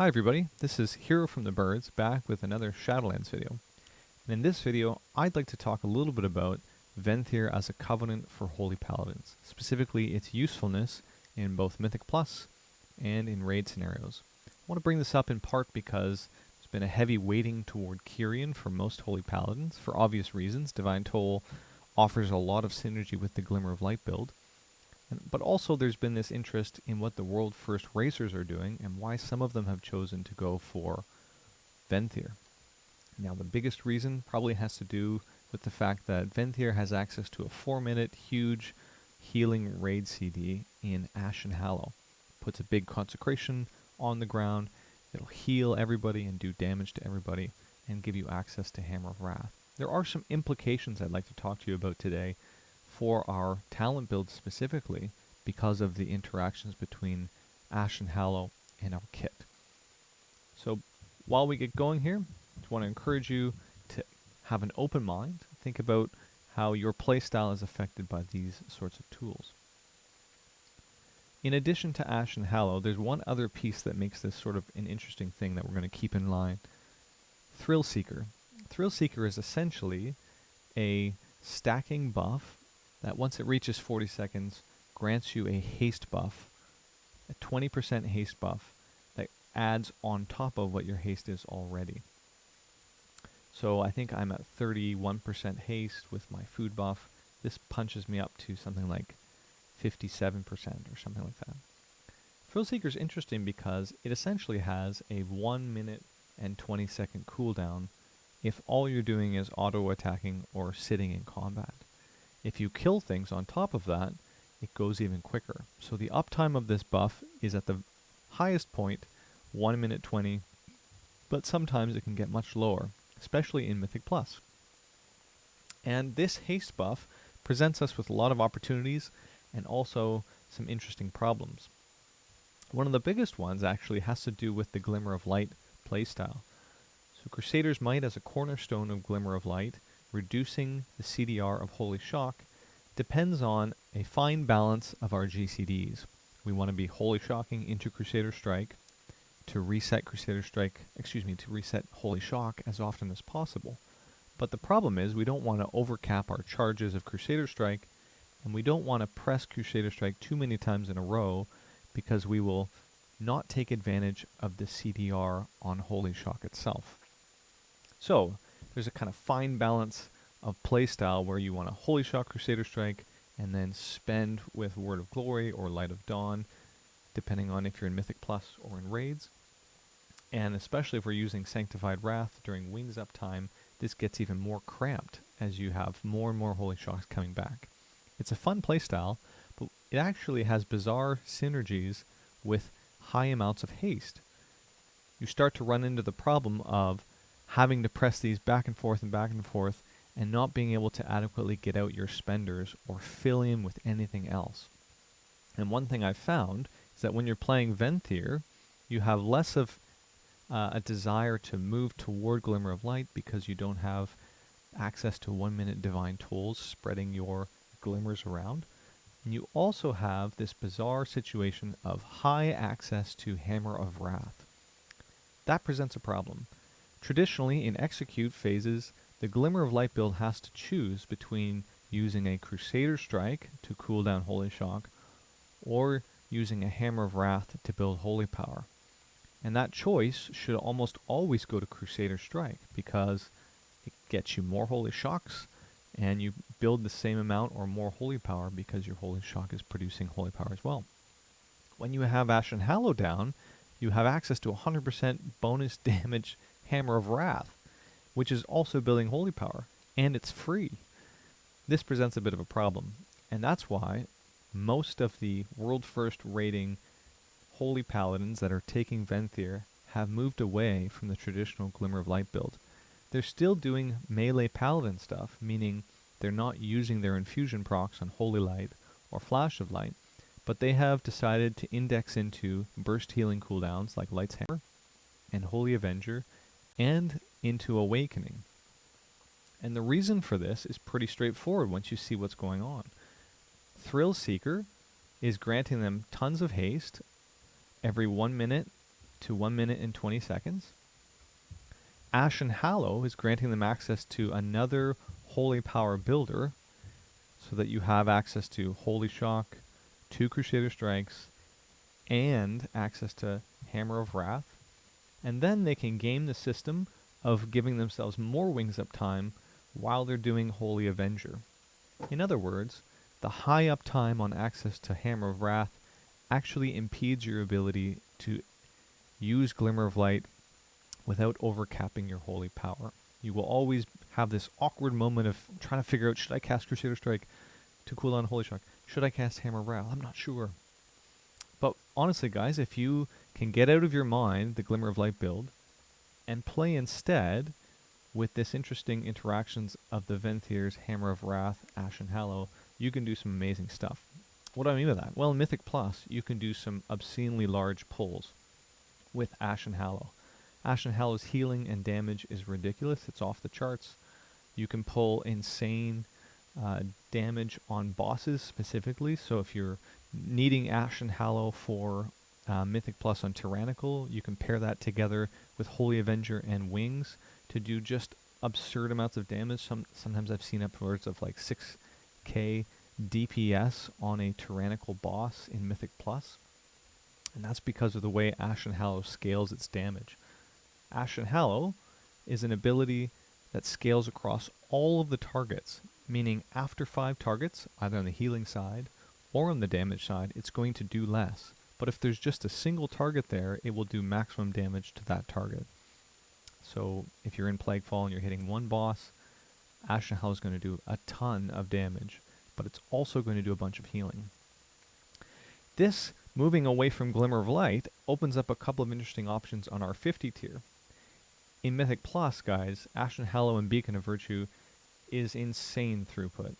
Hi everybody, this is Hero from the Birds back with another Shadowlands video. And in this video, I'd like to talk a little bit about Venthyr as a covenant for Holy Paladins, specifically its usefulness in both Mythic Plus and in raid scenarios. I want to bring this up in part because there's been a heavy weighting toward Kyrian for most Holy Paladins, for obvious reasons. Divine Toll offers a lot of synergy with the Glimmer of Light build. But also there's been this interest in what the world first racers are doing and why some of them have chosen to go for Venthyr. Now the biggest reason probably has to do with the fact that Venthyr has access to a 4-minute huge healing raid CD in Ashen Hallow. Puts a big consecration on the ground, it'll heal everybody and do damage to everybody and give you access to Hammer of Wrath. There are some implications I'd like to talk to you about today for our talent build specifically because of the interactions between Ashen Hallow and our kit. So while we get going here, I just want to encourage you to have an open mind, think about how your playstyle is affected by these sorts of tools. In addition to Ashen Hallow, there's one other piece that makes this sort of an interesting thing that we're going to keep in mind. Thrillseeker. Thrillseeker is essentially a stacking buff that once it reaches 40 seconds grants you a haste buff, a 20% haste buff that adds on top of what your haste is already. So I think I'm at 31% haste with my food buff. This punches me up to something like 57% or something like that. Thrillseeker is interesting because it essentially has a 1 minute and 20 second cooldown if all you're doing is auto-attacking or sitting in combat. If you kill things on top of that, it goes even quicker. So the uptime of this buff is at the highest point, 1 minute 20, but sometimes it can get much lower, especially in Mythic Plus. And this haste buff presents us with a lot of opportunities and also some interesting problems. One of the biggest ones actually has to do with the Glimmer of Light playstyle. So Crusader's Might as a cornerstone of Glimmer of Light, reducing the CDR of Holy Shock, depends on a fine balance of our GCDs. We want to be Holy Shocking into Crusader Strike to reset Holy Shock as often as possible. But the problem is we don't want to overcap our charges of Crusader Strike, and we don't want to press Crusader Strike too many times in a row because we will not take advantage of the CDR on Holy Shock itself. So there's a kind of fine balance of playstyle where you want to Holy Shock Crusader Strike and then spend with Word of Glory or Light of Dawn, depending on if you're in Mythic Plus or in raids. And especially if we're using Sanctified Wrath during Wings Up time, this gets even more cramped as you have more and more Holy Shocks coming back. It's a fun playstyle, but it actually has bizarre synergies with high amounts of haste. You start to run into the problem of having to press these back and forth and not being able to adequately get out your spenders or fill in with anything else. And one thing I've found is that when you're playing Venthyr, you have less of a desire to move toward Glimmer of Light because you don't have access to 1 minute Divine Tolls spreading your glimmers around. And you also have this bizarre situation of high access to Hammer of Wrath. That presents a problem. Traditionally, in execute phases, the Glimmer of Light build has to choose between using a Crusader Strike to cool down Holy Shock or using a Hammer of Wrath to build Holy Power. And that choice should almost always go to Crusader Strike because it gets you more Holy Shocks and you build the same amount or more Holy Power because your Holy Shock is producing Holy Power as well. When you have Ashen Hallow down, you have access to 100% bonus damage Hammer of Wrath, which is also building Holy Power, and it's free. This presents a bit of a problem, and that's why most of the world first rating Holy Paladins that are taking Venthyr have moved away from the traditional Glimmer of Light build. They're still doing melee Paladin stuff, meaning they're not using their infusion procs on Holy Light or Flash of Light, but they have decided to index into burst healing cooldowns like Light's Hammer and Holy Avenger and into Awakening. And the reason for this is pretty straightforward once you see what's going on. Thrillseeker is granting them tons of haste every 1 minute to 1 minute and 20 seconds. Ashen Hallow is granting them access to another Holy Power builder so that you have access to Holy Shock, 2 Crusader Strikes, and access to Hammer of Wrath. And then they can game the system of giving themselves more wings up time while they're doing Holy Avenger. In other words, the high uptime on access to Hammer of Wrath actually impedes your ability to use Glimmer of Light without overcapping your Holy Power. You will always have this awkward moment of trying to figure out, should I cast Crusader Strike to cool down Holy Shock? Should I cast Hammer of Wrath? I'm not sure. But honestly, guys, if you can get out of your mind the Glimmer of Light build and play instead with this interesting interactions of the Venthyr's Hammer of Wrath, Ashen Hallow, you can do some amazing stuff. What do I mean by that? Well, in Mythic Plus, you can do some obscenely large pulls with Ashen Hallow. Ashen Hallow's healing and damage is ridiculous. It's off the charts. You can pull insane damage on bosses specifically. So if you're needing Ashen Hallow for Mythic Plus on Tyrannical, you can pair that together with Holy Avenger and Wings to do just absurd amounts of damage. Sometimes I've seen upwards of like 6k DPS on a Tyrannical boss in Mythic Plus. And that's because of the way Ashen Hallow scales its damage. Ashen Hallow is an ability that scales across all of the targets, meaning after 5 targets, either on the healing side or on the damage side, it's going to do less. But if there's just a single target there, it will do maximum damage to that target. So if you're in Plaguefall and you're hitting one boss, Ashen Hallow is going to do a ton of damage, but it's also going to do a bunch of healing. This, moving away from Glimmer of Light, opens up a couple of interesting options on our 50 tier. In Mythic Plus, guys, Ashen Hallow and Beacon of Virtue is insane throughput.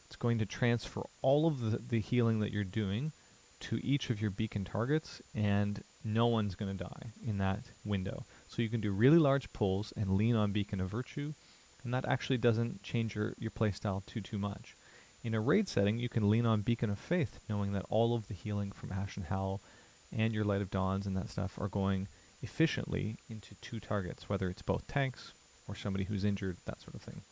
It's going to transfer all of the healing that you're doing to each of your beacon targets, and no one's going to die in that window. So you can do really large pulls and lean on Beacon of Virtue, and that actually doesn't change your playstyle too much. In a raid setting, you can lean on Beacon of Faith, knowing that all of the healing from Ashen Hallow and your Light of Dawns and that stuff are going efficiently into 2 targets, whether it's both tanks or somebody who's injured, that sort of thing.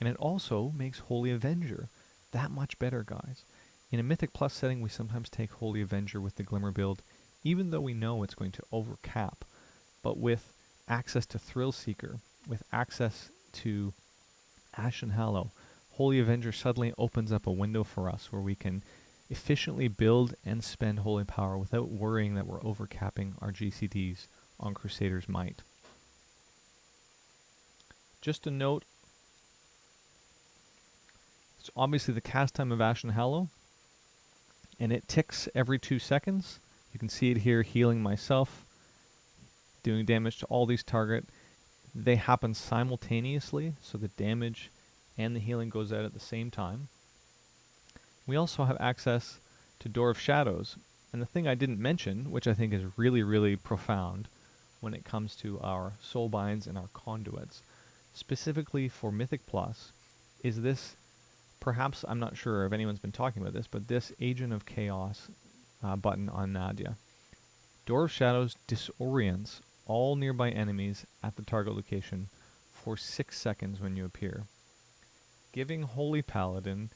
And it also makes Holy Avenger that much better, guys. In a Mythic Plus setting, we sometimes take Holy Avenger with the Glimmer build, even though we know it's going to overcap. But with access to Thrillseeker, with access to Ashen Hallow, Holy Avenger suddenly opens up a window for us where we can efficiently build and spend Holy Power without worrying that we're overcapping our GCDs on Crusader's Might. Just a note, it's obviously the cast time of Ashen Hallow, and it ticks every 2 seconds. You can see it here healing myself, doing damage to all these targets. They happen simultaneously, so the damage and the healing goes out at the same time. We also have access to Door of Shadows, and the thing I didn't mention, which I think is really profound when it comes to our soulbinds and our conduits, specifically for Mythic Plus, is this, perhaps, I'm not sure if anyone's been talking about this, but this Agent of Chaos button on Nadja. Door of Shadows disorients all nearby enemies at the target location for 6 seconds when you appear. Giving Holy Paladin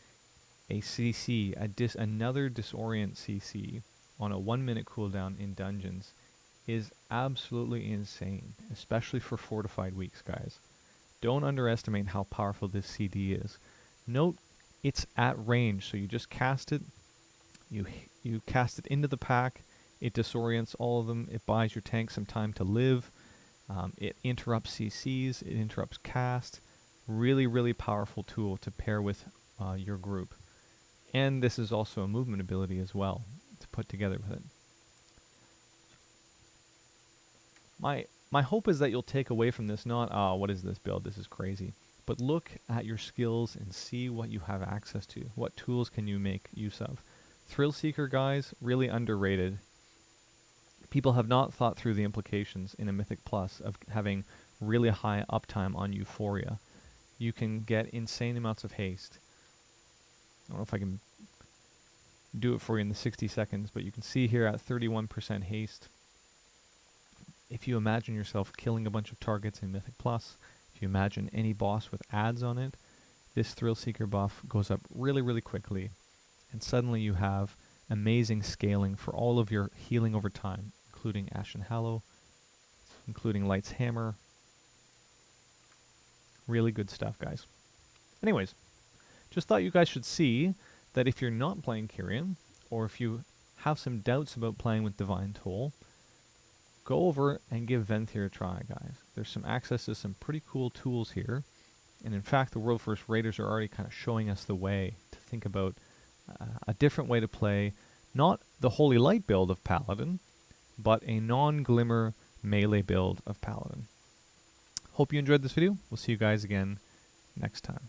a CC, another disorient CC, on a 1 minute cooldown in dungeons is absolutely insane, especially for fortified weeks, guys. Don't underestimate how powerful this CD is. Note, it's at range, so you just cast it, you cast it into the pack, it disorients all of them, it buys your tank some time to live, it interrupts CCs, it interrupts cast. Really powerful tool to pair with your group. And this is also a movement ability as well to put together with it. My hope is that you'll take away from this not, oh, what is this build, this is crazy, but look at your skills and see what you have access to. What tools can you make use of? Thrillseeker, guys, really underrated. People have not thought through the implications in a Mythic Plus of having really high uptime on Euphoria. You can get insane amounts of haste. I don't know if I can do it for you in the 60 seconds, but you can see here at 31% haste, if you imagine yourself killing a bunch of targets in Mythic Plus, if you imagine any boss with ads on it, this Thrillseeker buff goes up really, really quickly, and suddenly you have amazing scaling for all of your healing over time, including Ashen Hallow, including Light's Hammer. Really good stuff, guys. Anyways, just thought you guys should see that if you're not playing Kyrian, or if you have some doubts about playing with Divine Toll, go over and give Venthyr a try, guys. There's some access to some pretty cool tools here, and in fact the World First Raiders are already kind of showing us the way to think about a different way to play, not the Holy Light build of Paladin, but a non-Glimmer melee build of Paladin. Hope you enjoyed this video. We'll see you guys again next time.